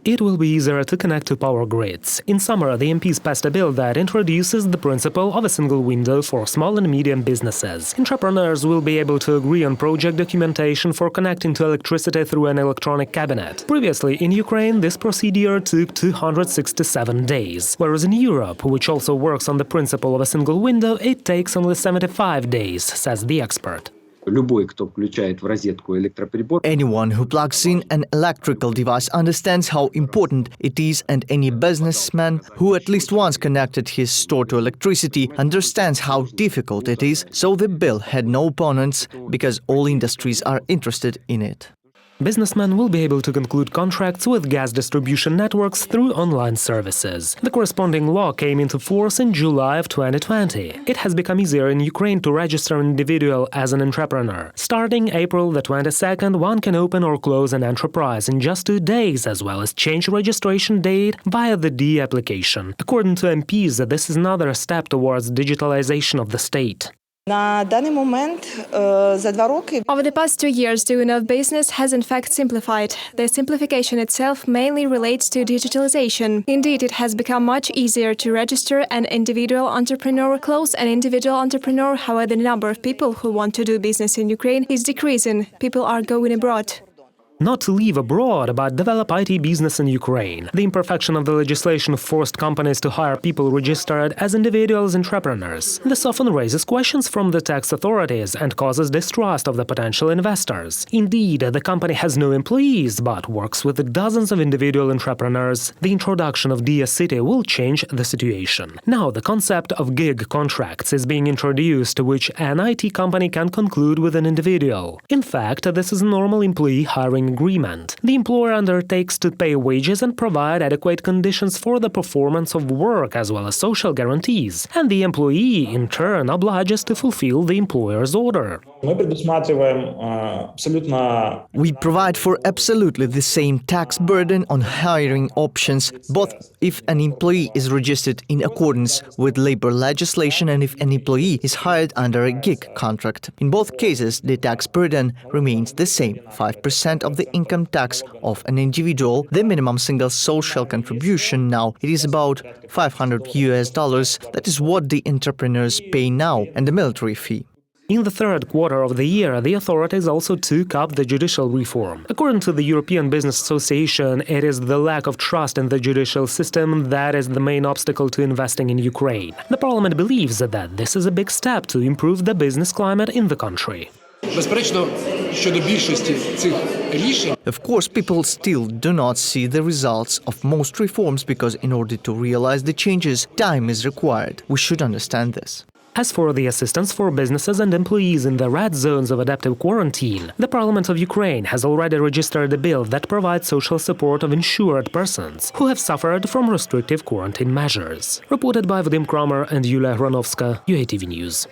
It will be easier to connect to power grids. In summer, the MPs passed a bill that introduces the principle of a single window for small and medium businesses. Entrepreneurs will be able to agree on project documentation for connecting to electricity through an electronic cabinet. Previously, in Ukraine, this procedure took 267 days, whereas in Europe, which also works on the principle of a single window, it takes only 75 days, says the expert. Anyone who plugs in an electrical device understands how important it is, and any businessman who at least once connected his store to electricity understands how difficult it is, so the bill had no opponents because all industries are interested in it. Businessmen will be able to conclude contracts with gas distribution networks through online services. The corresponding law came into force in July of 2020. It has become easier in Ukraine to register an individual as an entrepreneur. Starting April the 22nd, one can open or close an enterprise in just 2 days, as well as change registration date via the D application. According to MPs, this is another step towards digitalization of the state. Over the past 2 years, doing of business has in fact simplified. The simplification itself mainly relates to digitalization. Indeed, it has become much easier to register an individual entrepreneur, close an individual entrepreneur. However, the number of people who want to do business in Ukraine is decreasing. People are going abroad. Not to leave abroad, but develop IT business in Ukraine. The imperfection of the legislation forced companies to hire people registered as individuals entrepreneurs. This often raises questions from the tax authorities and causes distrust of the potential investors. Indeed, the company has no employees, but works with dozens of individual entrepreneurs. The introduction of Dia City will change the situation. Now, the concept of gig contracts is being introduced, which an IT company can conclude with an individual. In fact, this is a normal employee hiring agreement. The employer undertakes to pay wages and provide adequate conditions for the performance of work as well as social guarantees, and the employee, in turn, obliges to fulfill the employer's order. We provide for absolutely the same tax burden on hiring options, both if an employee is registered in accordance with labor legislation and if an employee is hired under a gig contract. In both cases, the tax burden remains the same, 5% of the income tax of an individual. The minimum single social contribution now, it is about $500. That is what the entrepreneurs pay now, and the military fee. In the third quarter of the year, the authorities also took up the judicial reform. According to the European Business Association, it is the lack of trust in the judicial system that is the main obstacle to investing in Ukraine. The parliament believes that this is a big step to improve the business climate in the country. Of course, people still do not see the results of most reforms because in order to realize the changes, time is required. We should understand this. As for the assistance for businesses and employees in the red zones of adaptive quarantine, the Parliament of Ukraine has already registered a bill that provides social support of insured persons who have suffered from restrictive quarantine measures. Reported by Vadim Kramer and Yulia Hronovska, UATV News.